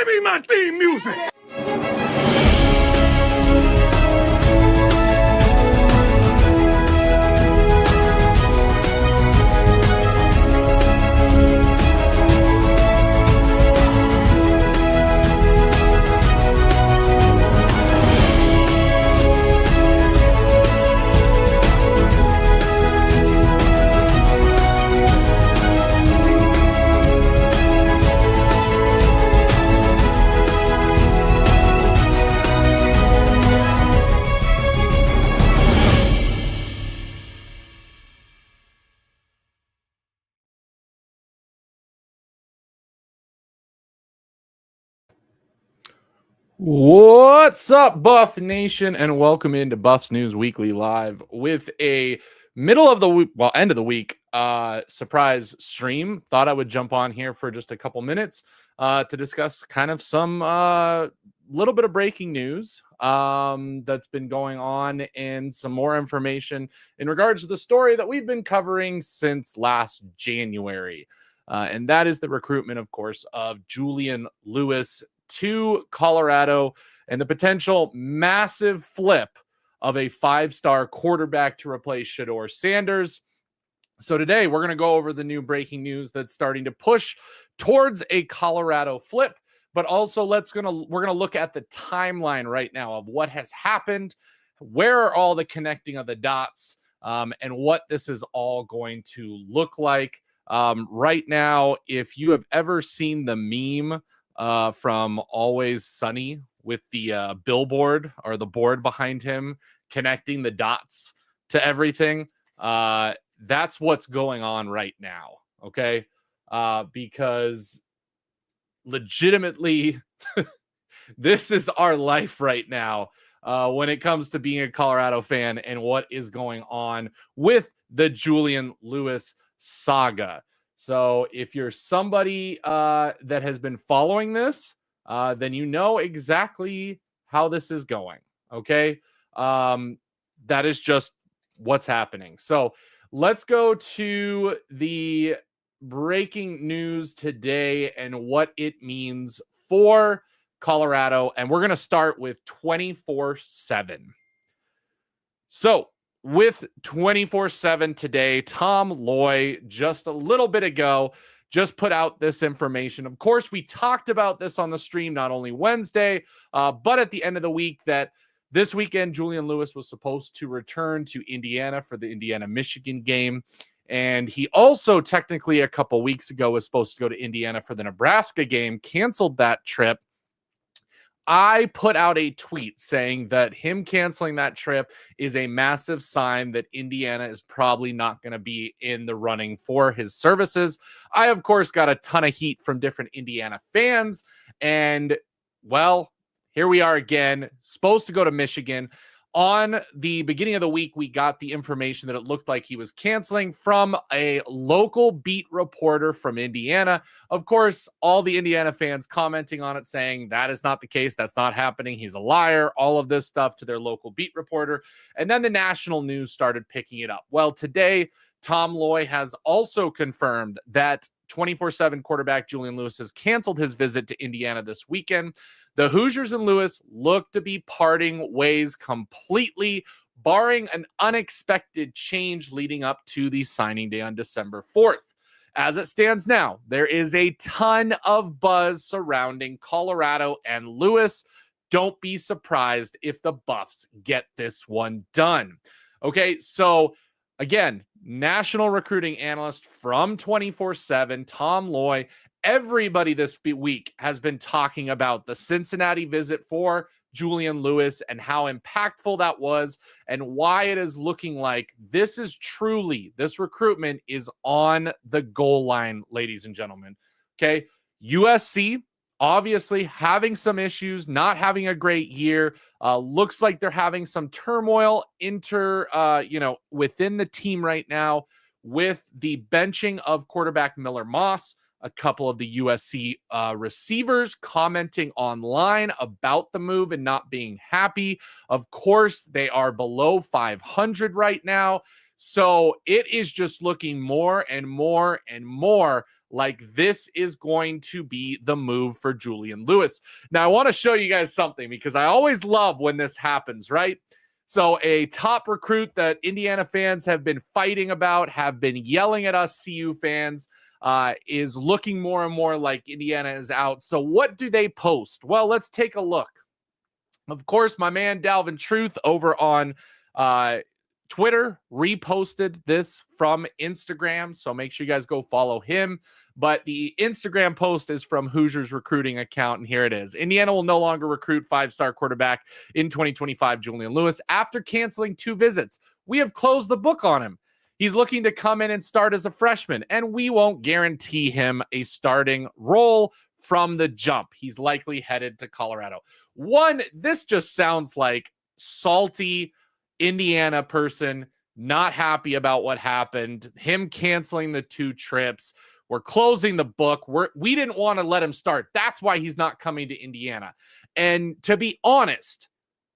Give me my theme music. What's up, Buff Nation, and welcome into Buffs News Weekly Live with a middle of the week, well, end of the week surprise stream. Thought I would jump on here for just a couple minutes to discuss kind of some little bit of breaking news that's been going on and some more information in regards to the story that we've been covering since last January. And that is the recruitment, of course, of Julian Lewis to Colorado and the potential massive flip of a 5-star quarterback to replace Shedeur Sanders. So today we're going to go over the new breaking news that's starting to push towards a Colorado flip, but also we're going to look at the timeline right now of what has happened, where are all the connecting of the dots, and what this is all going to look like. Right now, if you have ever seen the meme from Always Sunny with the billboard or the board behind him connecting the dots to everything, that's what's going on right now. Okay. Because legitimately, this is our life right now when it comes to being a Colorado fan and what is going on with the Julian Lewis saga. So if you're somebody that has been following this, then you know exactly how this is going. Okay. That is just what's happening. So let's go to the breaking news today and what it means for Colorado. And we're going to start with 24/7. So with 24/7 today, Tom Loy just a little bit ago just put out this information. Of course, we talked about this on the stream not only Wednesday, but at the end of the week that this weekend, Julian Lewis was supposed to return to Indiana for the Indiana-Michigan game. And he also technically a couple weeks ago was supposed to go to Indiana for the Nebraska game, canceled that trip. I put out a tweet saying that him canceling that trip is a massive sign that Indiana is probably not going to be in the running for his services. I, of course, got a ton of heat from different Indiana fans. And, well, here we are again, supposed to go to Michigan. On the beginning of the week, we got the information that it looked like he was canceling from a local beat reporter from Indiana. Of course, all the Indiana fans commenting on it saying that is not the case. That's not happening. He's a liar. All of this stuff to their local beat reporter. And then the national news started picking it up. Well, today, Tom Loy has also confirmed that 24/7 quarterback Julian Lewis has canceled his visit to Indiana this weekend. The Hoosiers and Lewis look to be parting ways completely, barring an unexpected change leading up to the signing day on December 4th. As it stands now, there is a ton of buzz surrounding Colorado and Lewis. Don't be surprised if the Buffs get this one done. Okay, so again, national recruiting analyst from 24/7, Tom Loy. Everybody this week has been talking about the Cincinnati visit for Julian Lewis and how impactful that was and why it is looking like this recruitment is on the goal line, ladies and gentlemen. Okay. USC obviously having some issues, not having a great year. Looks like they're having some turmoil within the team right now with the benching of quarterback Miller Moss. A couple of the USC receivers commenting online about the move and not being happy. Of course, they are below 500 right now. So it is just looking more and more and more like this is going to be the move for Julian Lewis. Now, I want to show you guys something because I always love when this happens, right? So a top recruit that Indiana fans have been fighting about, have been yelling at us CU fans, is looking more and more like Indiana is out. So what do they post? Well, let's take a look. Of course, my man Dalvin Truth over on Twitter reposted this from Instagram. So make sure you guys go follow him. But the Instagram post is from Hoosiers recruiting account. And here it is. Indiana will no longer recruit 5-star quarterback in 2025, Julian Lewis, after canceling 2 visits. We have closed the book on him. He's looking to come in and start as a freshman, and we won't guarantee him a starting role from the jump. He's likely headed to Colorado. One, this just sounds like salty Indiana person, not happy about what happened, him canceling the 2 trips. We're closing the book. We didn't want to let him start. That's why he's not coming to Indiana. And to be honest,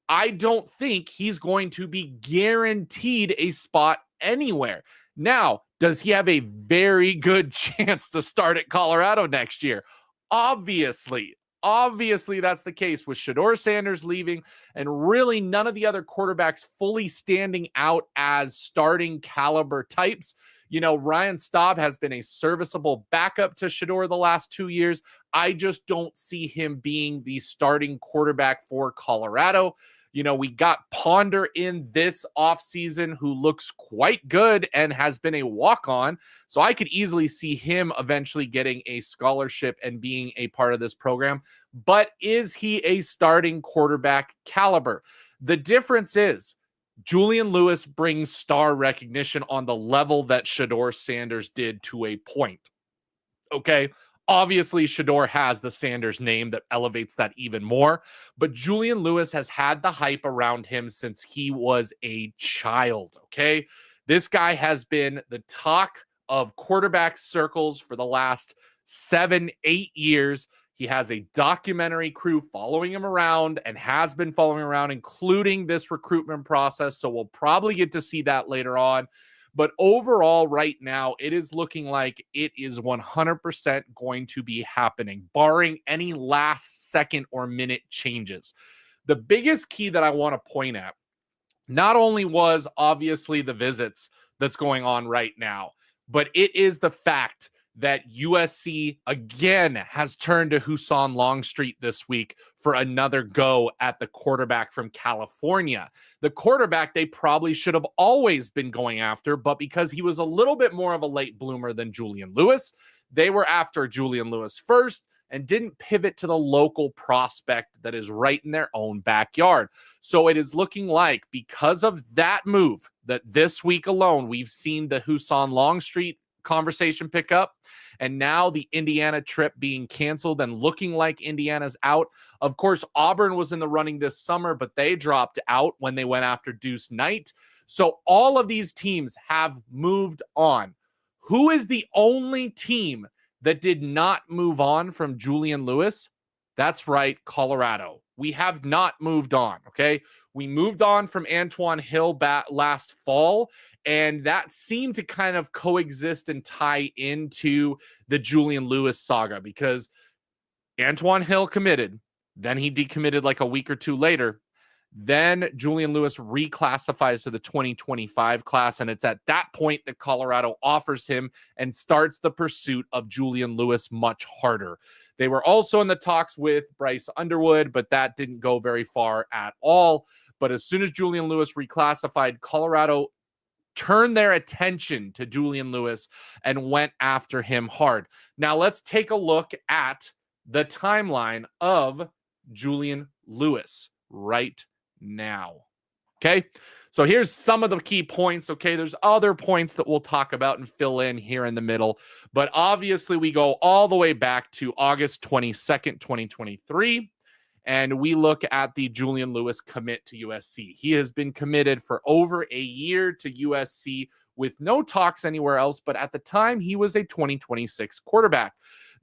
I don't think he's going to be guaranteed a spot anywhere. Now, does he have a very good chance to start at Colorado next year? Obviously, that's the case with Shedeur Sanders leaving and really none of the other quarterbacks fully standing out as starting caliber types. You know, Ryan Staub has been a serviceable backup to Shedeur the last 2 years. I just don't see him being the starting quarterback for Colorado. You know, we got Ponder in this offseason who looks quite good and has been a walk-on. So I could easily see him eventually getting a scholarship and being a part of this program. But is he a starting quarterback caliber? The difference is Julian Lewis brings star recognition on the level that Shedeur Sanders did to a point. Okay. Obviously, Shedeur has the Sanders name that elevates that even more, but Julian Lewis has had the hype around him since he was a child, okay? This guy has been the talk of quarterback circles for the last 7-8 years. He has a documentary crew following him around and has been following around, including this recruitment process, so we'll probably get to see that later on. But overall, right now, it is looking like it is 100% going to be happening, barring any last second or minute changes. The biggest key that I want to point at, not only was obviously the visits that's going on right now, but it is the fact that USC again has turned to Husan Longstreet this week for another go at the quarterback from California. The quarterback they probably should have always been going after, but because he was a little bit more of a late bloomer than Julian Lewis, they were after Julian Lewis first and didn't pivot to the local prospect that is right in their own backyard. So it is looking like because of that move that this week alone, we've seen the Husan Longstreet conversation pick up, and now the Indiana trip being canceled and looking like Indiana's out. Of course, Auburn was in the running this summer, but they dropped out when they went after Deuce Knight. So all of these teams have moved on. Who is the only team that did not move on from Julian Lewis? That's right, Colorado. We have not moved on, okay? We moved on from Antoine Hill last fall, and that seemed to kind of coexist and tie into the Julian Lewis saga because Antoine Hill committed, then he decommitted like a week or two later. Then Julian Lewis reclassifies to the 2025 class, and it's at that point that Colorado offers him and starts the pursuit of Julian Lewis much harder. They were also in the talks with Bryce Underwood, but that didn't go very far at all. But as soon as Julian Lewis reclassified, Colorado turned their attention to Julian Lewis and went after him hard. Now let's take a look at the timeline of Julian Lewis right now. Okay, so here's some of the key points. Okay, there's other points that we'll talk about and fill in here in the middle, but obviously we go all the way back to August 22nd, 2023. And we look at the Julian Lewis commit to USC. He has been committed for over a year to USC with no talks anywhere else, but at the time he was a 2026 quarterback.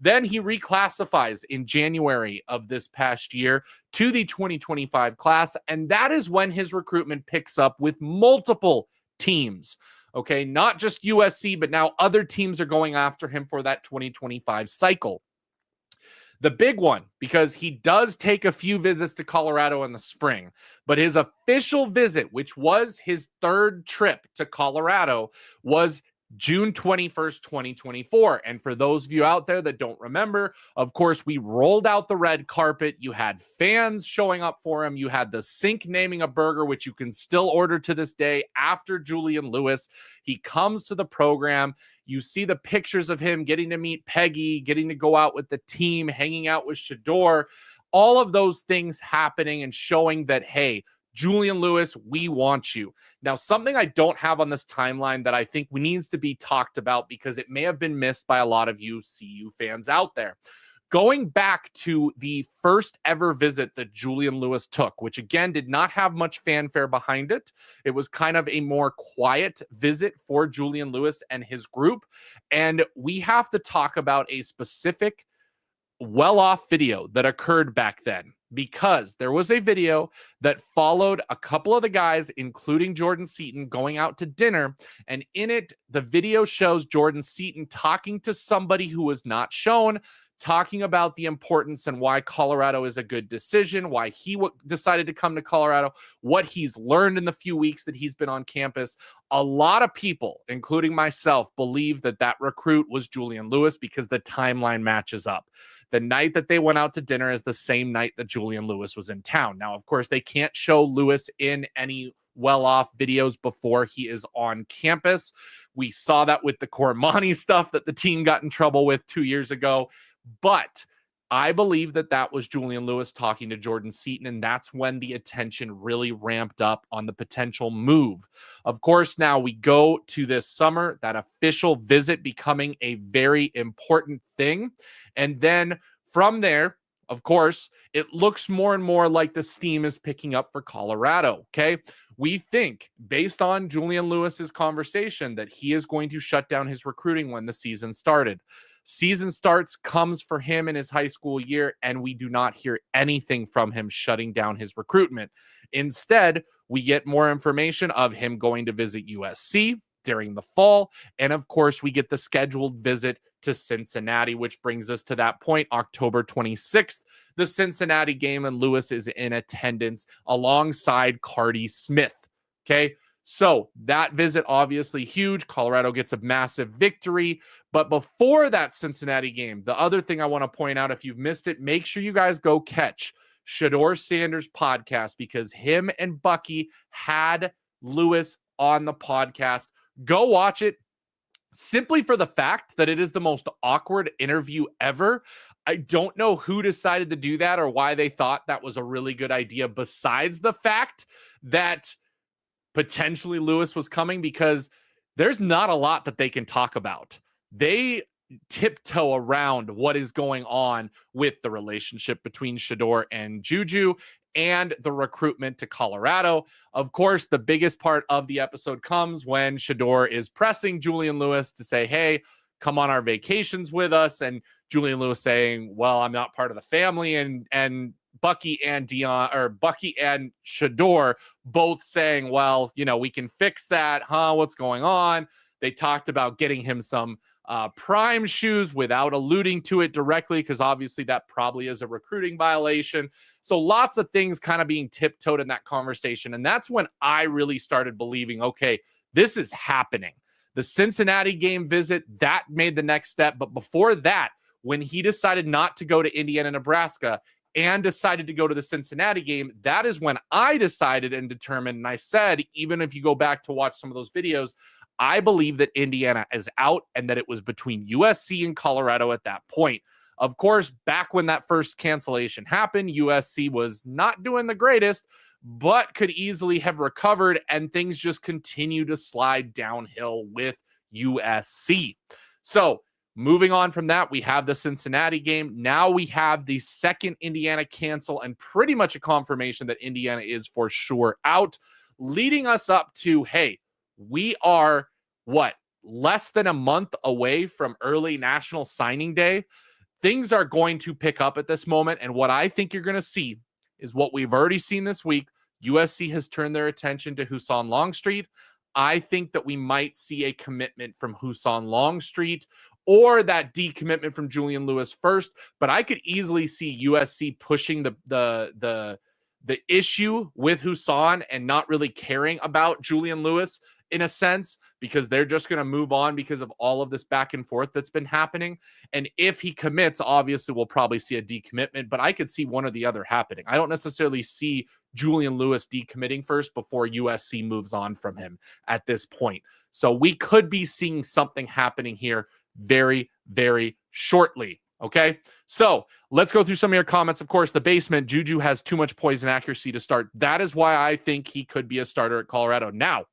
Then he reclassifies in January of this past year to the 2025 class, and that is when his recruitment picks up with multiple teams. Okay, not just USC, but now other teams are going after him for that 2025 cycle. The big one, because he does take a few visits to Colorado in the spring, but his official visit, which was his third trip to Colorado, was June 21st, 2024. And for those of you out there that don't remember, of course, we rolled out the red carpet. You had fans showing up for him. You had the Sink naming a burger, which you can still order to this day after Julian Lewis. He comes to the program. You see the pictures of him getting to meet Peggy, getting to go out with the team, hanging out with Shedeur, all of those things happening and showing that, hey, Julian Lewis, we want you. Now, something I don't have on this timeline that I think needs to be talked about because it may have been missed by a lot of you CU fans out there. Going back to the first ever visit that Julian Lewis took, which again did not have much fanfare behind it. It was kind of a more quiet visit for Julian Lewis and his group. And we have to talk about a specific well-off video that occurred back then, because there was a video that followed a couple of the guys, including Jordan Seaton, going out to dinner. And in it, the video shows Jordan Seaton talking to somebody who was not shown, talking about the importance and why Colorado is a good decision, why he decided to come to Colorado, what he's learned in the few weeks that he's been on campus. A lot of people, including myself, believe that that recruit was Julian Lewis because the timeline matches up. The night that they went out to dinner is the same night that Julian Lewis was in town. Now, of course, they can't show Lewis in any well-off videos before he is on campus. We saw that with the Cormani stuff that the team got in trouble with 2 years ago. But I believe that that was Julian Lewis talking to Jordan Seaton, and that's when the attention really ramped up on the potential move. Of course, now we go to this summer, that official visit becoming a very important thing. And then from there, of course, it looks more and more like the steam is picking up for Colorado, okay? We think, based on Julian Lewis's conversation, that he is going to shut down his recruiting when the season started. Season starts, comes for him in his high school year, and we do not hear anything from him shutting down his recruitment. Instead, we get more information of him going to visit USC during the fall. And of course, we get the scheduled visit to Cincinnati, which brings us to that point, October 26th, the Cincinnati game, and Lewis is in attendance alongside Cardi Smith. Okay. So that visit, obviously huge. Colorado gets a massive victory. But before that Cincinnati game, the other thing I want to point out, if you've missed it, make sure you guys go catch Shedeur Sanders' podcast, because him and Bucky had Lewis on the podcast. Go watch it, simply for the fact that it is the most awkward interview ever. I don't know who decided to do that or why they thought that was a really good idea, besides the fact that potentially Lewis was coming, because there's not a lot that they can talk about. They tiptoe around what is going on with the relationship between Shedeur and Juju and the recruitment to Colorado. Of course, the biggest part of the episode comes when Shedeur is pressing Julian Lewis to say, hey, come on our vacations with us. And Julian Lewis saying, well, I'm not part of the family. And Bucky and Shedeur both saying, well, you know, we can fix that. What's going on? They talked about getting him some Prime shoes without alluding to it directly, because obviously that probably is a recruiting violation. So lots of things kind of being tiptoed in that conversation. And that's when I really started believing, okay, this is happening. The Cincinnati game visit, that made the next step. But before that, when he decided not to go to Indiana, Nebraska, and decided to go to the Cincinnati game, that is when I decided and determined, and I said, even if you go back to watch some of those videos, I believe that Indiana is out and that it was between USC and Colorado at that point. Of course, back when that first cancellation happened, USC was not doing the greatest, but could easily have recovered, and things just continue to slide downhill with USC. So moving on from that, we have the Cincinnati game. Now we have the second Indiana cancel and pretty much a confirmation that Indiana is for sure out, leading us up to, hey, we are, less than a month away from early National Signing Day. Things are going to pick up at this moment, and what I think you're going to see is what we've already seen this week. USC has turned their attention to Husan Longstreet. I think that we might see a commitment from Husan Longstreet or that decommitment from Julian Lewis first, but I could easily see USC pushing the issue with Husan and not really caring about Julian Lewis in a sense, because they're just going to move on because of all of this back and forth that's been happening. And if he commits, obviously we'll probably see a decommitment, but I could see one or the other happening. I don't necessarily see Julian Lewis decommitting first before USC moves on from him at this point. So we could be seeing something happening here very, very shortly. Okay, so let's go through some of your comments. Of course, the basement, Juju has too much poison accuracy to start. That is why I think he could be a starter at Colorado. Now,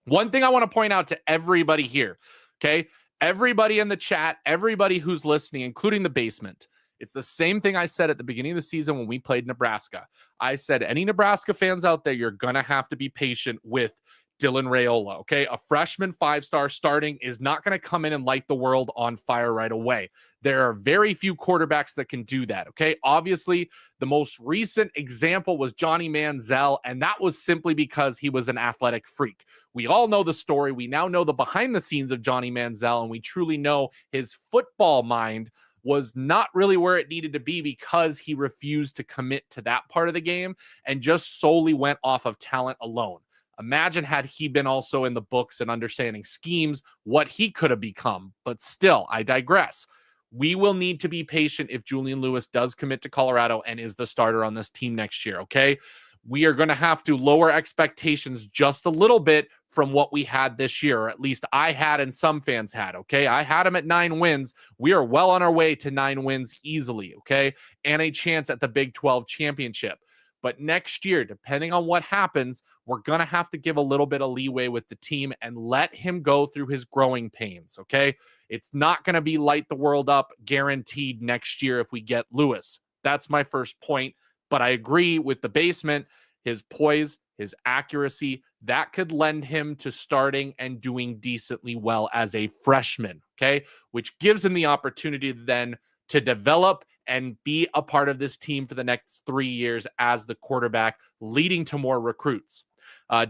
one thing I want to point out to everybody here, okay, everybody in the chat, everybody who's listening, including the basement, it's the same thing I said at the beginning of the season when we played Nebraska. I said, any Nebraska fans out there, you're going to have to be patient with Dylan Raiola, okay? A freshman 5-star starting is not going to come in and light the world on fire right away. There are very few quarterbacks that can do that, okay? Obviously, the most recent example was Johnny Manziel, and that was simply because he was an athletic freak. We all know the story. We now know the behind the scenes of Johnny Manziel, and we truly know his football mind was not really where it needed to be because he refused to commit to that part of the game and just solely went off of talent alone. Imagine had he been also in the books and understanding schemes, what he could have become. But still, I digress. We will need to be patient if Julian Lewis does commit to Colorado and is the starter on this team next year, okay? We are going to have to lower expectations just a little bit from what we had this year, or at least I had and some fans had, okay? I had him at 9 wins. We are well on our way to 9 wins easily, okay? And a chance at the Big 12 championship. But next year, depending on what happens, we're going to have to give a little bit of leeway with the team and let him go through his growing pains, okay? It's not going to be light the world up guaranteed next year if we get Lewis. That's my first point. But I agree with the basement, his poise, his accuracy, that could lend him to starting and doing decently well as a freshman, okay? Which gives him the opportunity then to develop and be a part of this team for the next 3 years as the quarterback, leading to more recruits.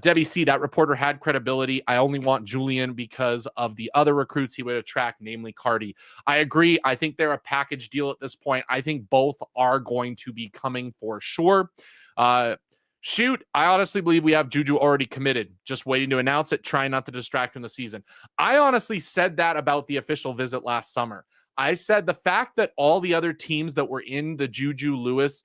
Debbie C., that reporter had credibility. I only want Julian because of the other recruits he would attract, namely Cardi. I agree. I think they're a package deal at this point. I think both are going to be coming for sure. Shoot, I honestly believe we have Juju already committed, just waiting to announce it, trying not to distract from the season. I honestly said that about the official visit last summer. I said the fact that all the other teams that were in the Juju Lewis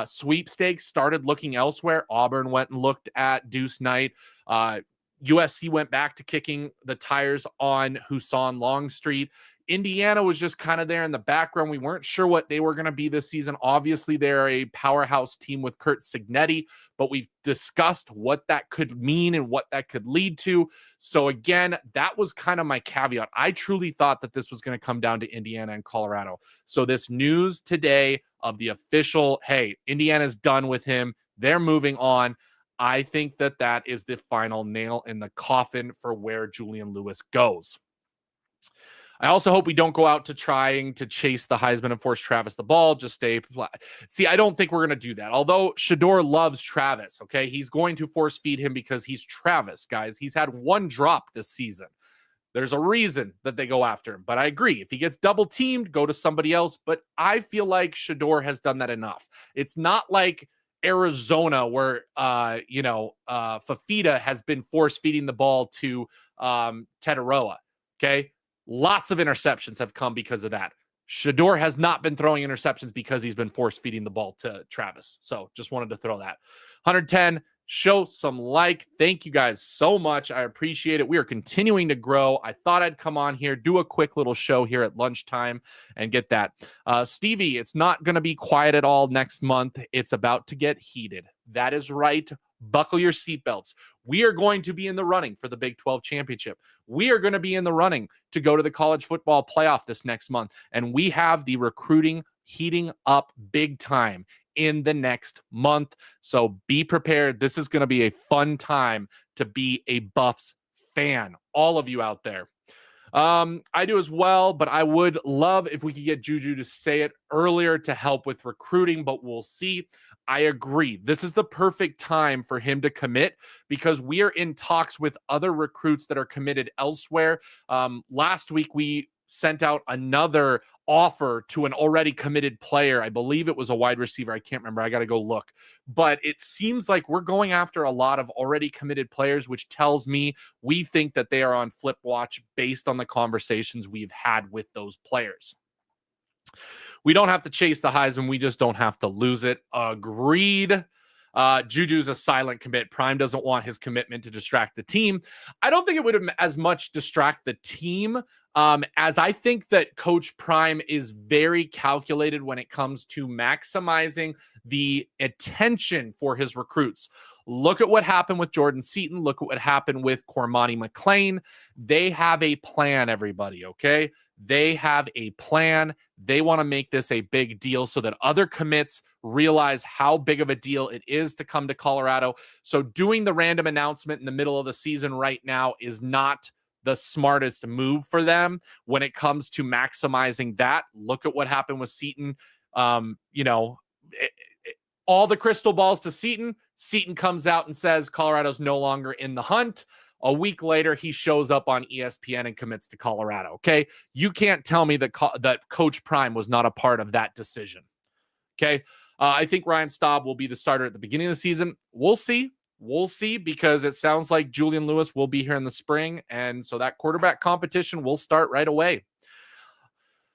sweepstakes started looking elsewhere. Auburn went and looked at Deuce Knight. USC went back to kicking the tires on Husan Longstreet. Indiana was just kind of there in the background. We weren't sure what they were going to be this season. Obviously, they're a powerhouse team with Kurt Signetti, but we've discussed what that could mean and what that could lead to. So again, that was kind of my caveat. I truly thought that this was going to come down to Indiana and Colorado. So this news today of the official, hey, Indiana's done with him, they're moving on. I think that that is the final nail in the coffin for where Julian Lewis goes. I also hope we don't go out to trying to chase the Heisman and force Travis the ball. Just stay. See, I don't think we're going to do that. Although Shedeur loves Travis, okay? He's going to force feed him because he's Travis, guys. He's had 1 drop this season. There's a reason that they go after him. But I agree. If he gets double teamed, go to somebody else. But I feel like Shedeur has done that enough. It's not like Arizona where, Fafita has been force feeding the ball to Tetaroa, okay? Lots of interceptions have come because of that. Shedeur has not been throwing interceptions because he's been force feeding the ball to Travis. So just wanted to throw that. 110, show some like. Thank you guys so much. I appreciate it. We are continuing to grow. I thought I'd come on here, do a quick little show here at lunchtime and get that. Stevie, it's not going to be quiet at all next month. It's about to get heated. That is right. Buckle your seatbelts. We are going to be in the running for the Big 12 championship. We are going to be in the running to go to the college football playoff this next month. And we have the recruiting heating up big time in the next month. So be prepared. This is going to be a fun time to be a Buffs fan. All of you out there. I do as well, but I would love if we could get Juju to say it earlier to help with recruiting, but we'll see. I agree. This is the perfect time for him to commit because we are in talks with other recruits that are committed elsewhere. Last week, we sent out another offer to an already committed player. I believe it was a wide receiver. I can't remember. I got to go look. But it seems like we're going after a lot of already committed players, which tells me we think that they are on flip watch based on the conversations we've had with those players. We don't have to chase the Heisman. We just don't have to lose it. Agreed. Juju's a silent commit. Prime doesn't want his commitment to distract the team. I don't think it would as much distract the team as I think that Coach Prime is very calculated when it comes to maximizing the attention for his recruits. Look at what happened with Jordan Seaton. Look at what happened with Cormani McLean. They have a plan, everybody, okay? They have a plan. They want to make this a big deal so that other commits realize how big of a deal it is to come to Colorado. So doing the random announcement in the middle of the season right now is not the smartest move for them when it comes to maximizing that. Look at what happened with Seaton. All the crystal balls to Seaton. Seaton comes out and says Colorado's no longer in the hunt. A week later, he shows up on ESPN and commits to Colorado. Okay. You can't tell me that Coach Prime was not a part of that decision. Okay. I think Ryan Staub will be the starter at the beginning of the season. We'll see. We'll see, because it sounds like Julian Lewis will be here in the spring. And so that quarterback competition will start right away.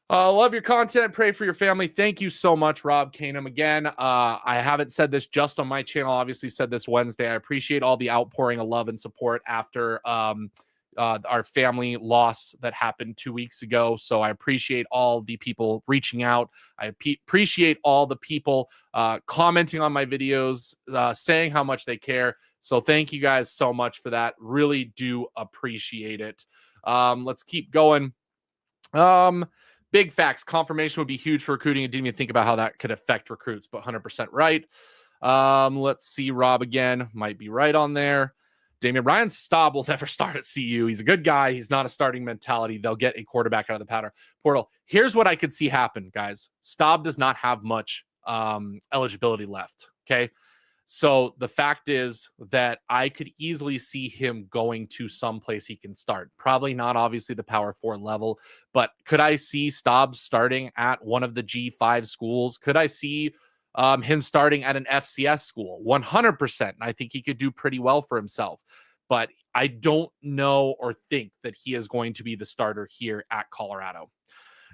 Love your content. Pray for your family. Thank you so much, Rob Canham. Again, I haven't said this just on my channel. Obviously said this Wednesday. I appreciate all the outpouring of love and support after our family loss that happened 2 weeks ago. So I appreciate all the people reaching out. I appreciate all the people commenting on my videos, saying how much they care. So thank you guys so much for that. Really do appreciate it. Let's keep going. Big facts. Confirmation would be huge for recruiting. I didn't even think about how that could affect recruits, but 100% right. Let's see. Rob again might be right on there. Damian, Ryan Staub will never start at CU. He's a good guy. He's not a starting mentality. They'll get a quarterback out of the portal. Here's what I could see happen, guys. Staub does not have much eligibility left. Okay. So the fact is that I could easily see him going to some place he can start. Probably not obviously the Power 4 level, but could I see Staub starting at one of the G5 schools? Could I see him starting at an FCS school? 100%. And I think he could do pretty well for himself. But I don't know or think that he is going to be the starter here at Colorado.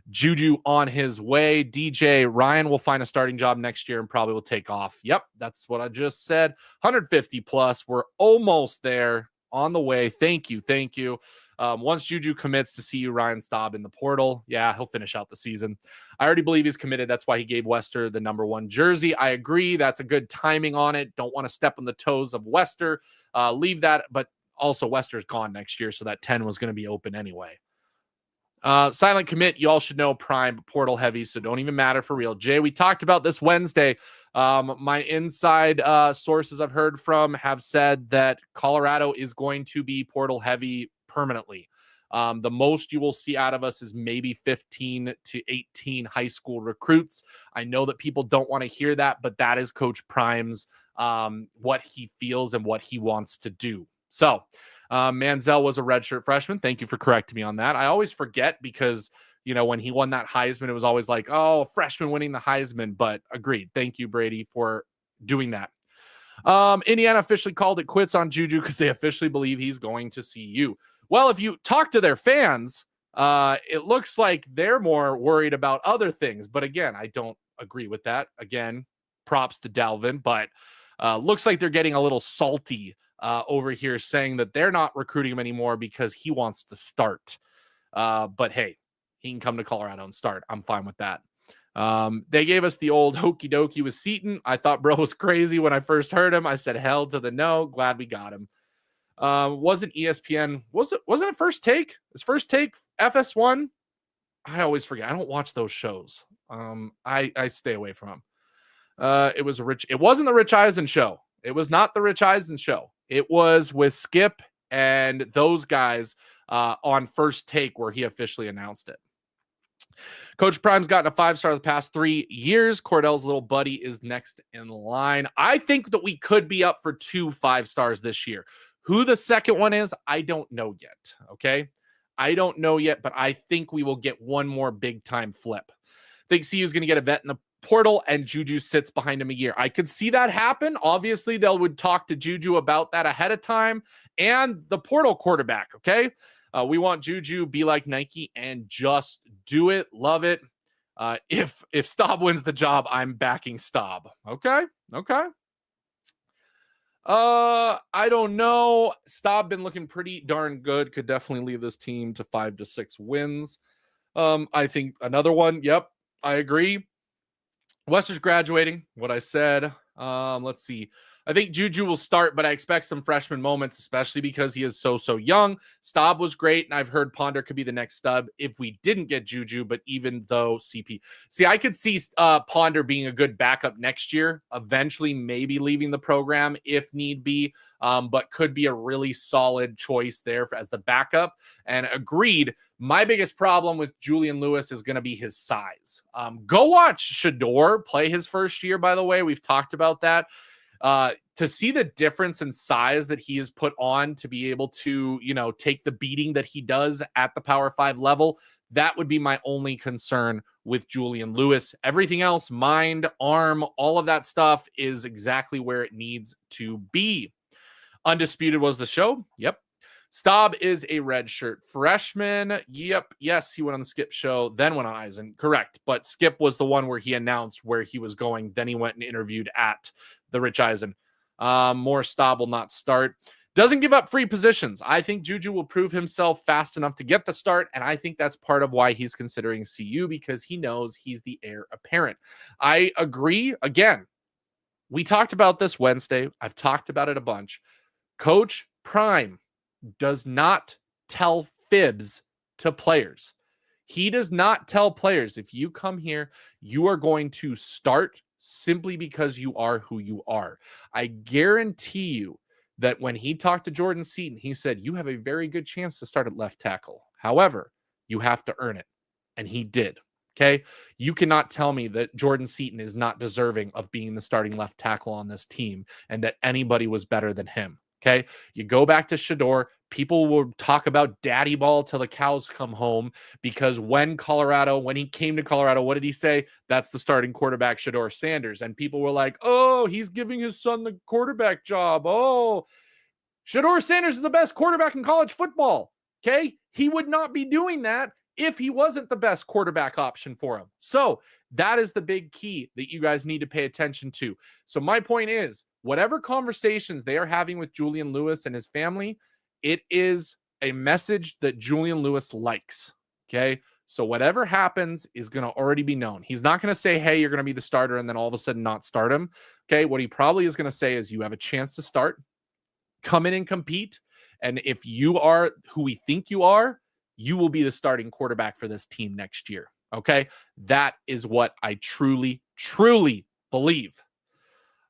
Juju on his way. DJ, Ryan will find a starting job next year and probably will take off. Yep, that's what I just said. 150 plus. We're almost there, on the way. Thank you. Thank you. Once Juju commits to see you, Ryan Staub in the portal, yeah, he'll finish out the season. I already believe he's committed. That's why he gave Wester the #1 jersey. I agree. That's a good timing on it. Don't want to step on the toes of Wester. Leave that. But also Wester's gone next year, so that 10 was going to be open anyway. Silent commit, you all should know Prime portal heavy, so don't even matter for real. Jay, we talked about this Wednesday. My inside sources I've heard from have said that Colorado is going to be portal heavy permanently. The most you will see out of us is maybe 15 to 18 high school recruits. I know that people don't want to hear that, but that is Coach Prime's what he feels and what he wants to do. So Manziel was a redshirt freshman. Thank you for correcting me on that. I always forget because, you know, when he won that Heisman, it was always like, oh, freshman winning the Heisman. But agreed. Thank you, Brady, for doing that. Indiana officially called it quits on Juju because they officially believe he's going to CU. Well, if you talk to their fans, it looks like they're more worried about other things. But again, I don't agree with that. Again, props to Dalvin, but looks like they're getting a little salty over here, saying that they're not recruiting him anymore because he wants to start. But hey, he can come to Colorado and start. I'm fine with that. They gave us the old hokey dokey with Seaton. I thought bro was crazy when I first heard him. I said hell to the no. Glad we got him. Wasn't ESPN? Wasn't it First Take? Is First Take FS1? I always forget. I don't watch those shows. I stay away from them. It wasn't the Rich Eisen show. It was not the Rich Eisen show. It was with Skip and those guys. on First Take, where he officially announced it. Coach Prime's gotten a 5-star the past 3 years. Cordell's little buddy is next in line. I think that we could be up for 2 5-stars this year. Who the second one is, I don't know yet. Okay. I don't know yet, but I think we will get one more big time flip. I think CU is going to get a vet in the portal and Juju sits behind him a year. I could see that happen. Obviously, they would talk to Juju about that ahead of time and the portal quarterback. Okay. We want Juju be like Nike and just do it. Love it. If Staub wins the job, I'm backing Staub. Okay. I don't know. Staub been looking pretty darn good. Could definitely leave this team to 5 to 6 wins. I think another one. Yep, I agree. Wester's graduating. What I said. Let's see. I think Juju will start, but I expect some freshman moments, especially because he is so young. Staub was great, and I've heard Ponder could be the next stub if we didn't get Juju, but even though CP. See, I could see Ponder being a good backup next year, eventually maybe leaving the program if need be, but could be a really solid choice there as the backup. And agreed, my biggest problem with Julian Lewis is going to be his size. Go watch Shador play his first year, by the way. We've talked about that. To see the difference in size that he has put on to be able to, take the beating that he does at the Power 5 level, that would be my only concern with Julian Lewis. Everything else, mind, arm, all of that stuff is exactly where it needs to be. Undisputed was the show. Yep. Staub is a redshirt freshman. Yep. Yes, he went on the Skip show, then went on Eisen. Correct. But Skip was the one where he announced where he was going. Then he went and interviewed at the Rich Eisen. More Staub will not start. Doesn't give up free positions. I think Juju will prove himself fast enough to get the start, and I think that's part of why he's considering CU, because he knows he's the heir apparent. I agree. Again, we talked about this Wednesday. I've talked about it a bunch. Coach Prime does not tell fibs to players. He does not tell players, if you come here, you are going to start simply because you are who you are. I guarantee you that when he talked to Jordan Seaton, he said, you have a very good chance to start at left tackle. However, you have to earn it. And he did. Okay. You cannot tell me that Jordan Seaton is not deserving of being the starting left tackle on this team and that anybody was better than him. Okay. You go back to Shador. People will talk about daddy ball till the cows come home, because when he came to Colorado, what did he say? That's the starting quarterback, Shador Sanders. And people were like, oh, he's giving his son the quarterback job. Oh, Shador Sanders is the best quarterback in college football. Okay. He would not be doing that if he wasn't the best quarterback option for him. So that is the big key that you guys need to pay attention to. So my point is, whatever conversations they are having with Julian Lewis and his family, it is a message that Julian Lewis likes. Okay. So whatever happens is going to already be known. He's not going to say, hey, you're going to be the starter, and then all of a sudden not start him. Okay. What he probably is going to say is, you have a chance to start, come in and compete. And if you are who we think you are, you will be the starting quarterback for this team next year. Okay. That is what I truly, truly believe.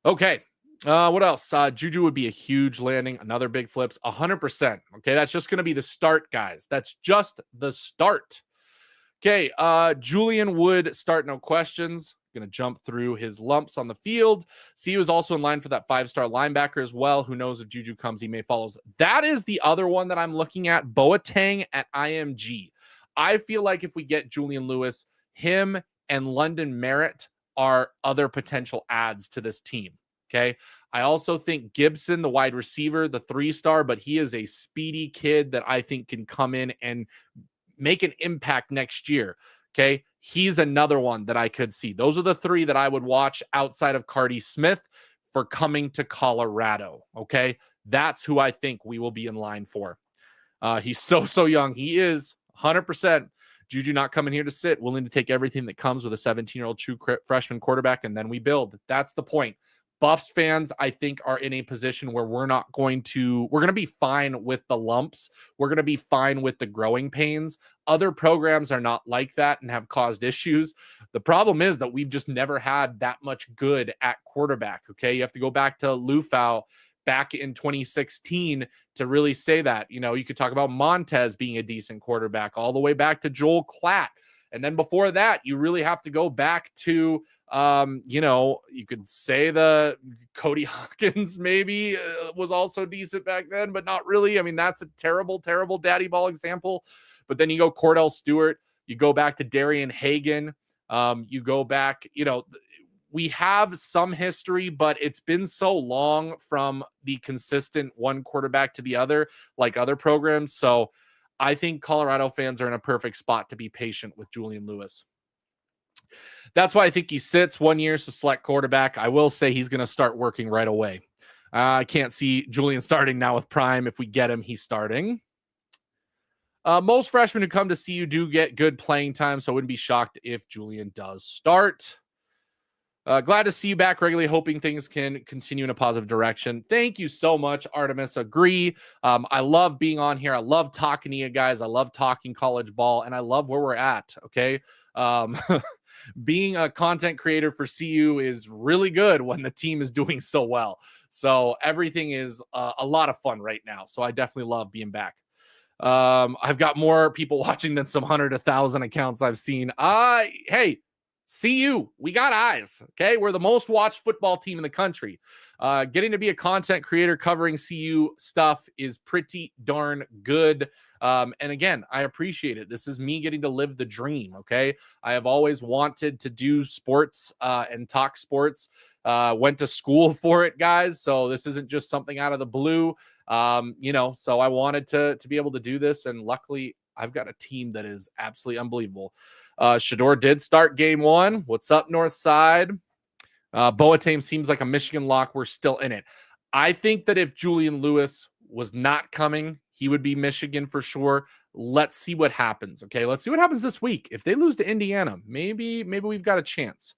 Okay. What else? Juju would be a huge landing. Another big flips. 100%. Okay. That's just going to be the start, guys. That's just the start. Okay. Julian would start. No questions. Going to jump through his lumps on the field. CU is also in line for that 5-star linebacker as well. Who knows, if Juju comes, he may follow. That is the other one that I'm looking at. Boateng at IMG. I feel like if we get Julian Lewis, him and London Merritt are other potential adds to this team. Okay. I also think Gibson, the wide receiver, the 3-star, but he is a speedy kid that I think can come in and make an impact next year. Okay. He's another one that I could see. Those are the 3 that I would watch outside of Cardi Smith for coming to Colorado. Okay. That's who I think we will be in line for. He's so young. He is 100%. Juju not coming here to sit, willing to take everything that comes with a 17-year-old true freshman quarterback, and then we build. That's the point. Buffs fans, I think, are in a position where we're going to be fine with the lumps. We're going to be fine with the growing pains. Other programs are not like that and have caused issues. The problem is that we've just never had that much good at quarterback. Okay. You have to go back to Lufau, back in 2016 to really say that. You know, you could talk about Montez being a decent quarterback all the way back to Joel Klatt. And then before that, you really have to go back to, you know, you could say the Cody Hawkins maybe was also decent back then, but not really. I mean, that's a terrible, terrible daddy ball example. But then you go Cordell Stewart, you go back to Darian Hagan, you go back, you know, we have some history, but it's been so long from the consistent one quarterback to the other, like other programs. So I think Colorado fans are in a perfect spot to be patient with Julian Lewis. That's why I think he sits 1 year to select quarterback. I will say he's going to start working right away. I can't see Julian starting now with Prime. If we get him, he's starting. Most freshmen who come to CU do get good playing time, so I wouldn't be shocked if Julian does start. Glad to see you back regularly, hoping things can continue in a positive direction. Thank you so much, Artemis. Agree. I love being on here. I love talking to you guys. I love talking college ball, and I love where we're at, okay? Being a content creator for CU is really good when the team is doing so well. So everything is a lot of fun right now. So I definitely love being back. I've got more people watching than some 100,000 accounts I've seen. Hey, CU, we got eyes. Okay, we're the most watched football team in the country. Getting to be a content creator covering CU stuff is pretty darn good. And again, I appreciate it. This is me getting to live the dream. Okay, I have always wanted to do sports and talk sports. Went to school for it, guys. So this isn't just something out of the blue. You know, so I wanted to be able to do this, and luckily I've got a team that is absolutely unbelievable. Shador did start game one. What's up, North Side? Boateng seems like a Michigan lock. We're still in it. I think that if Julian Lewis was not coming, he would be Michigan for sure. Let's see what happens. Okay, let's see what happens this week. If they lose to Indiana, maybe we've got a chance.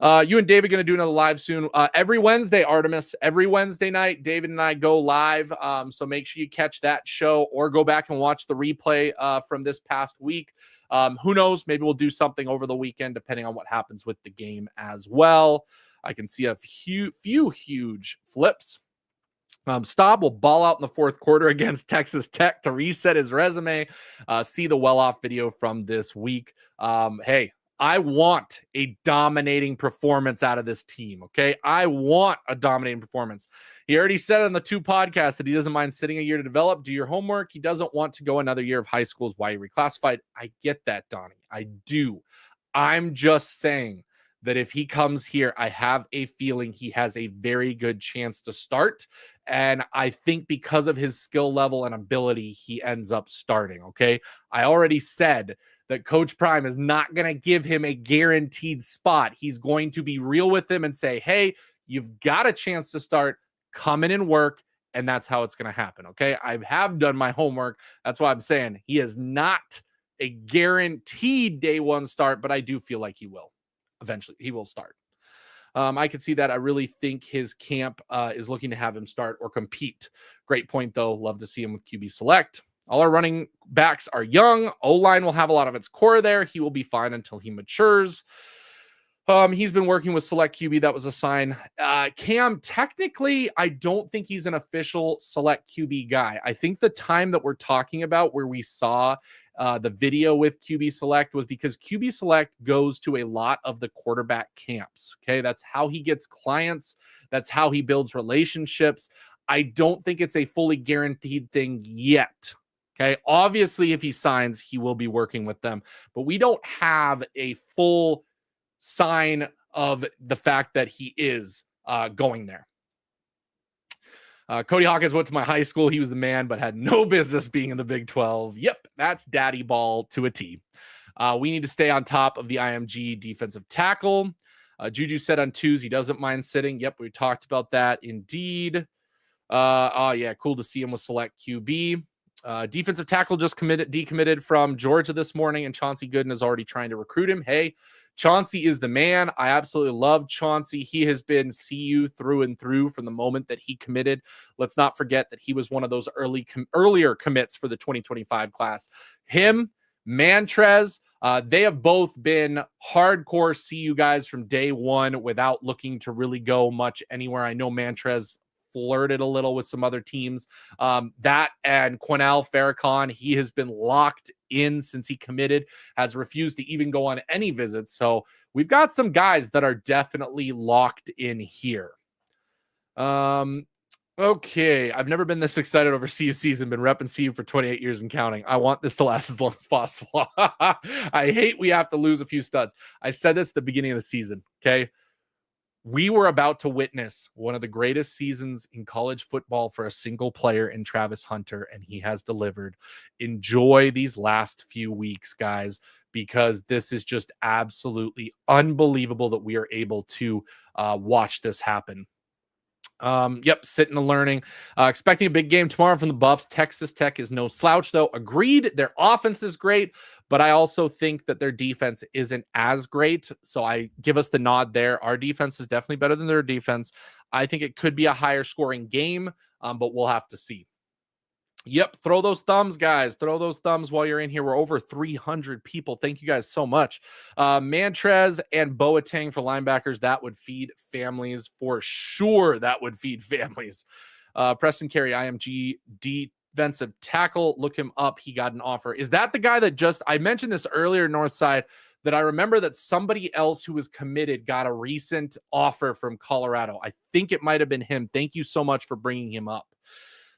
You and David going to do another live soon. Every Wednesday, Artemis. Every Wednesday night, David and I go live. So make sure you catch that show or go back and watch the replay from this past week. Who knows? Maybe we'll do something over the weekend, depending on what happens with the game as well. I can see a few huge flips. Staub will ball out in the fourth quarter against Texas Tech to reset his resume. See the well-off video from this week. Hey, I want a dominating performance out of this team, okay? I want a dominating performance. He already said on the 2 podcasts that he doesn't mind sitting a year to develop, do your homework. He doesn't want to go another year of high school is why he reclassified. I get that, Donnie. I do. I'm just saying that if he comes here, I have a feeling he has a very good chance to start. And I think because of his skill level and ability, he ends up starting, okay? I already said that Coach Prime is not going to give him a guaranteed spot. He's going to be real with him and say, hey, you've got a chance to start, come in and work, and that's how it's going to happen, okay? I have done my homework. That's why I'm saying he is not a guaranteed day one start, but I do feel like he will. Eventually, he will start. I can see that. I really think his camp is looking to have him start or compete. Great point, though. Love to see him with QB Select. All our running backs are young. O-line will have a lot of its core there. He will be fine until he matures. He's been working with Select QB. That was a sign. Cam, technically, I don't think he's an official Select QB guy. I think the time that we're talking about where we saw the video with QB Select was because QB Select goes to a lot of the quarterback camps. Okay, that's how he gets clients. That's how he builds relationships. I don't think it's a fully guaranteed thing yet. Okay, obviously, if he signs, he will be working with them, but we don't have a full sign of the fact that he is going there. Cody Hawkins went to my high school. He was the man, but had no business being in the Big 12. Yep, that's daddy ball to a T. We need to stay on top of the IMG defensive tackle. Juju said on twos he doesn't mind sitting. Yep, we talked about that indeed. Oh, yeah, cool to see him with Select QB. Defensive tackle just decommitted from Georgia this morning, and Chauncey Gooden is already trying to recruit him. Hey, Chauncey is the man. I absolutely love Chauncey. He has been CU through and through from the moment that he committed. Let's not forget that he was one of those earlier commits for the 2025 class. Him, Mantrez, they have both been hardcore CU guys from day one without looking to really go much anywhere. I know Mantrez flirted a little with some other teams. That and Quinell Farrakhan, he has been locked in since he committed, has refused to even go on any visits. So we've got some guys that are definitely locked in here. Okay, I've never been this excited over CU season. Been repping CU for 28 years and counting. I want this to last as long as possible. I hate we have to lose a few studs. I said this at the beginning of the season, okay? We were about to witness one of the greatest seasons in college football for a single player in Travis Hunter, and he has delivered. Enjoy these last few weeks, guys, because this is just absolutely unbelievable that we are able to watch this happen. Yep, sitting and learning. Expecting a big game tomorrow from the Buffs. Texas Tech is no slouch, though. Agreed, their offense is great, but I also think that their defense isn't as great. So I give us the nod there. Our defense is definitely better than their defense. I think it could be a higher scoring game, but we'll have to see. Yep, throw those thumbs, guys. Throw those thumbs while you're in here. We're over 300 people. Thank you guys so much. Mantrez and Boateng for linebackers. That would feed families for sure. That would feed families. Preston Carey, IMG defensive tackle. Look him up. He got an offer. Is that the guy that just, I mentioned this earlier, Northside, that I remember that somebody else who was committed got a recent offer from Colorado. I think it might have been him. Thank you so much for bringing him up.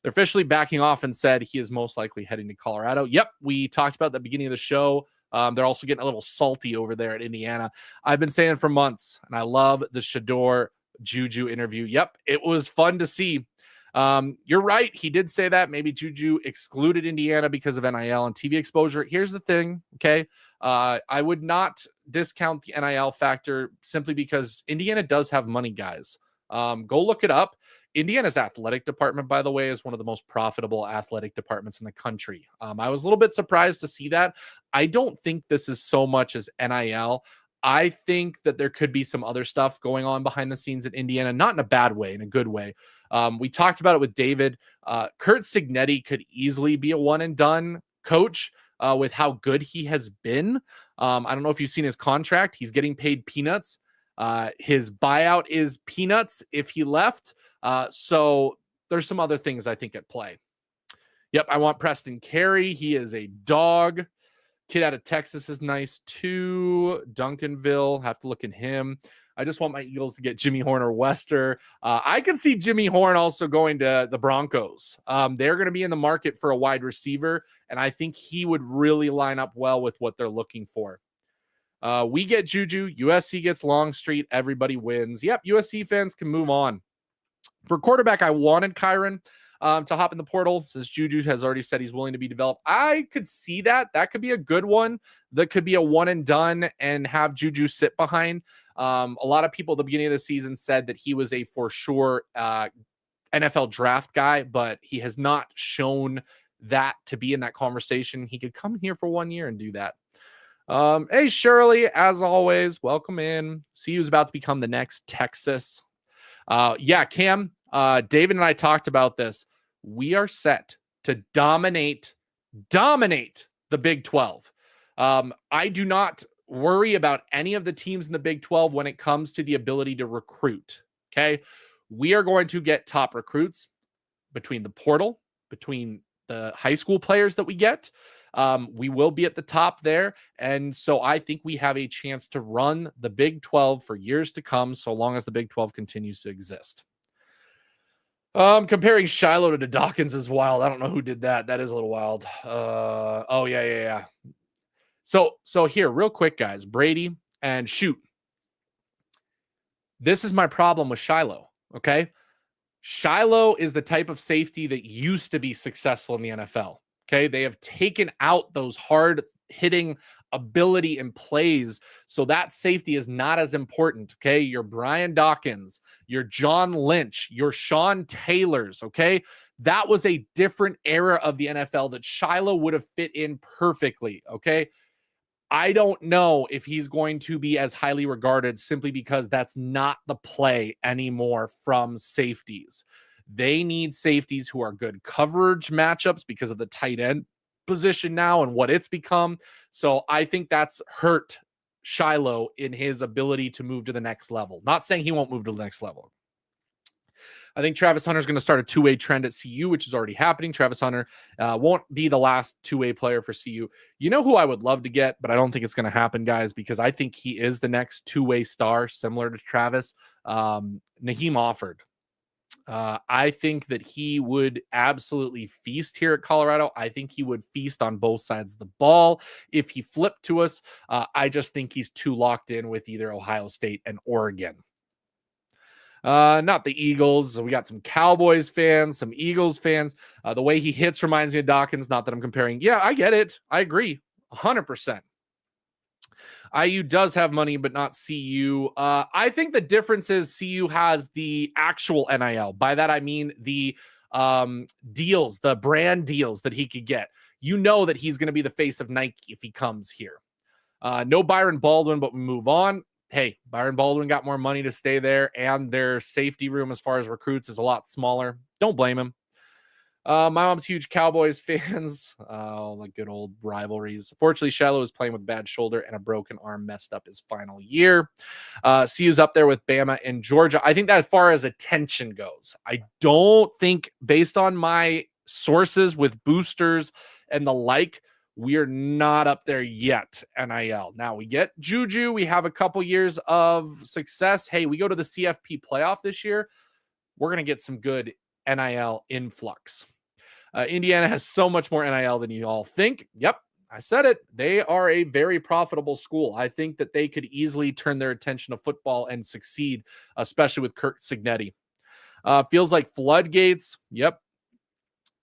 They're officially backing off and said he is most likely heading to Colorado. Yep, we talked about at the beginning of the show. They're also getting a little salty over there at Indiana. I've been saying for months, and I love the Shador Juju interview. Yep, it was fun to see. You're right. He did say that. Maybe Juju excluded Indiana because of NIL and TV exposure. Here's the thing, okay? I would not discount the NIL factor simply because Indiana does have money, guys. Go look it up. Indiana's athletic department, by the way, is one of the most profitable athletic departments in the country. I was a little bit surprised to see that. I don't think this is so much as NIL. I think that there could be some other stuff going on behind the scenes at Indiana, not in a bad way, in a good way. We talked about it with David. Kurt Cignetti could easily be a one and done coach with how good he has been. I don't know if you've seen his contract. He's getting paid peanuts. His buyout is peanuts if he left. So there's some other things I think at play. Yep, I want Preston Carey. He is a dog. Kid out of Texas is nice too. Duncanville, have to look at him. I just want my Eagles to get Jimmy Horn or Wester. I can see Jimmy Horn also going to the Broncos. They're going to be in the market for a wide receiver, and I think he would really line up well with what they're looking for. We get Juju. USC gets Longstreet. Everybody wins. Yep, USC fans can move on. For quarterback, I wanted Kyron to hop in the portal since Juju has already said he's willing to be developed. I could see that. That could be a good one. That could be a one and done and have Juju sit behind. A lot of people at the beginning of the season said that he was a for sure NFL draft guy, but he has not shown that to be in that conversation. He could come here for 1 year and do that. Hey, Shirley, as always, welcome in. CU's about to become the next Texas. Yeah, Cam, David and I talked about this. We are set to dominate the Big 12. I do not worry about any of the teams in the Big 12 when it comes to the ability to recruit. Okay. We are going to get top recruits between the portal, between the high school players that we get. We will be at the top there. And so I think we have a chance to run the Big 12 for years to come, so long as the Big 12 continues to exist. Comparing Shiloh to Dawkins is wild. I don't know who did that. That is a little wild. Oh, yeah. So here, real quick, guys, Brady and shoot. This is my problem with Shiloh, okay? Shiloh is the type of safety that used to be successful in the NFL. Okay, they have taken out those hard-hitting ability and plays, so that safety is not as important. Okay, your Brian Dawkins, your John Lynch, your Sean Taylors. Okay, that was a different era of the NFL that Shiloh would have fit in perfectly. Okay, I don't know if he's going to be as highly regarded simply because that's not the play anymore from safeties. They need safeties who are good coverage matchups because of the tight end position now and what it's become. So I think that's hurt Shiloh in his ability to move to the next level. Not saying he won't move to the next level. I think Travis Hunter is going to start a two-way trend at CU, which is already happening. Travis Hunter won't be the last two-way player for CU. You know who I would love to get, but I don't think it's going to happen, guys, because I think he is the next two-way star, similar to Travis. Naheem Offord. I think that he would absolutely feast here at Colorado. I think he would feast on both sides of the ball if he flipped to us. I just think he's too locked in with either Ohio State and Oregon. Not the Eagles. So we got some Cowboys fans, some Eagles fans. The way he hits reminds me of Dawkins. Not that I'm comparing. Yeah, I get it. I agree. 100%. IU does have money, but not CU. I think the difference is CU has the actual NIL. By that, I mean the deals, the brand deals that he could get. You know that he's going to be the face of Nike if he comes here. No Byron Baldwin, but we move on. Hey, Byron Baldwin got more money to stay there, and their safety room as far as recruits is a lot smaller. Don't blame him. My mom's huge Cowboys fans. Oh, the good old rivalries. Fortunately, Shiloh is playing with a bad shoulder and a broken arm, messed up his final year. CU's up there with Bama and Georgia. I think that as far as attention goes, I don't think, based on my sources with boosters and the like, we're not up there yet, NIL. Now, we get Juju. We have a couple years of success. Hey, we go to the CFP playoff this year. We're going to get some good NIL influx. Indiana has so much more NIL than you all think. Yep, I said it. They are a very profitable school. I think that they could easily turn their attention to football and succeed, especially with Kirk Cignetti. Feels like floodgates. Yep.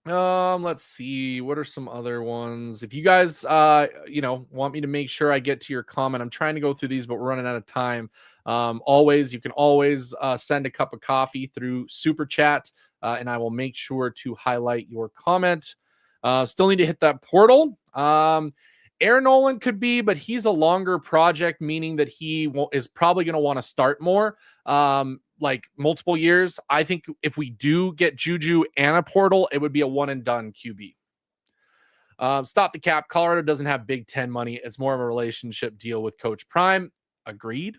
Let's see. What are some other ones? If you guys, want me to make sure I get to your comment, I'm trying to go through these, but we're running out of time. You can always send a cup of coffee through Super Chat, and I will make sure to highlight your comment. Still need to hit that portal. Aaron Nolan could be, but he's a longer project, meaning that he is probably going to want to start more, like multiple years. I think if we do get Juju and a portal, it would be a one and done QB. Stop the cap. Colorado doesn't have Big Ten money. It's more of a relationship deal with Coach Prime. Agreed.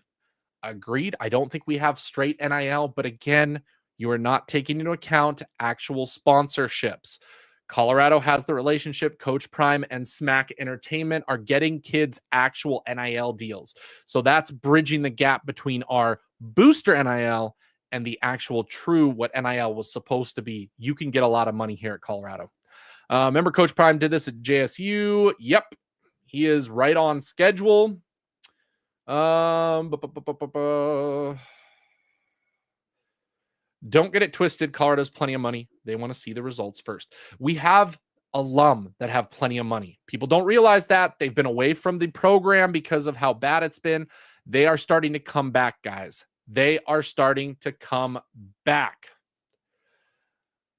I don't think we have straight NIL, but again, you are not taking into account actual sponsorships. Colorado has the relationship. Coach Prime and Smack Entertainment are getting kids actual NIL deals. So that's bridging the gap between our booster NIL and the actual true what NIL was supposed to be. You can get a lot of money here at Colorado. Remember Coach Prime did this at JSU. Yep. He is right on schedule. Don't get it twisted. Colorado's plenty of money. They want to see the results first. We have alum that have plenty of money. People don't realize that. They've been away from the program because of how bad it's been. They are starting to come back, guys. They are starting to come back.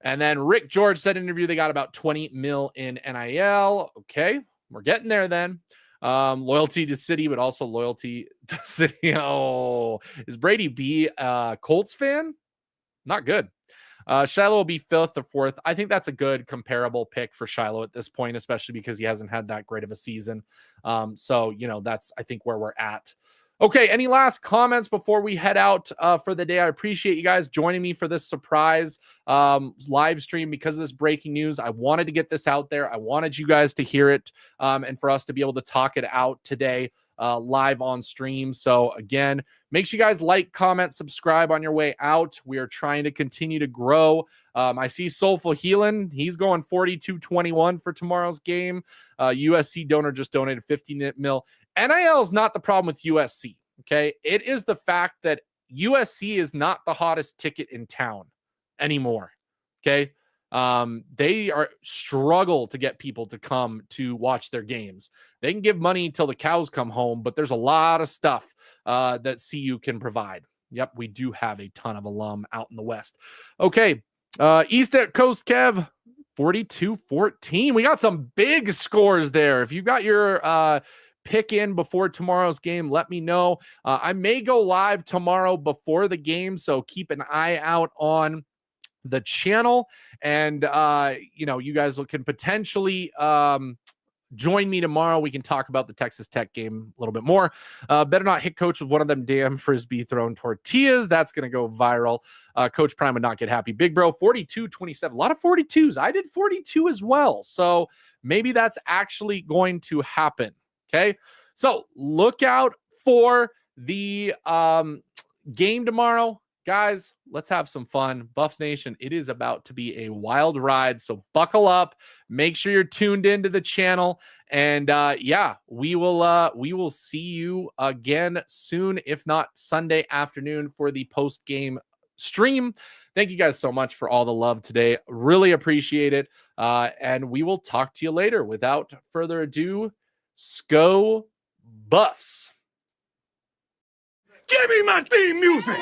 And then Rick George said in an interview they got about 20 mil in NIL. Okay, we're getting there then. Loyalty to City, but also loyalty to City. Oh, is Brady B a Colts fan? Not good. Shiloh will be fifth or fourth. I think that's a good comparable pick for Shiloh at this point, especially because he hasn't had that great of a season. That's, I think, where we're at. Okay, any last comments before we head out for the day? I appreciate you guys joining me for this surprise live stream because of this breaking news. I wanted to get this out there. I wanted you guys to hear it and for us to be able to talk it out today live on stream. So again, make sure you guys like, comment, subscribe on your way out. We are trying to continue to grow. I see Soulful Healing. He's going 42-21 for tomorrow's game. USC donor just donated 15 mil. NIL is not the problem with USC. Okay. It is the fact that USC is not the hottest ticket in town anymore. Okay. They struggle to get people to come to watch their games. They can give money until the cows come home, but there's a lot of stuff that CU can provide. Yep, we do have a ton of alum out in the West. Okay, East Coast Kev, 42-14. We got some big scores there. If you got your pick in before tomorrow's game, let me know. I may go live tomorrow before the game, so keep an eye out on the channel, and you guys can potentially join me tomorrow. We can talk about the Texas Tech game a little bit more. Better not hit coach with one of them damn frisbee thrown tortillas. That's going to go viral. Coach Prime would not get happy. Big bro, 42-27. A lot of 42s. I did 42 as well. So maybe that's actually going to happen. Okay. So look out for the game tomorrow. Guys, let's have some fun. Buffs Nation, it is about to be a wild ride. So buckle up. Make sure you're tuned into the channel. And yeah, we will see you again soon, if not Sunday afternoon, for the post-game stream. Thank you guys so much for all the love today. Really appreciate it. And we will talk to you later. Without further ado, Sko Buffs. Give me my theme music.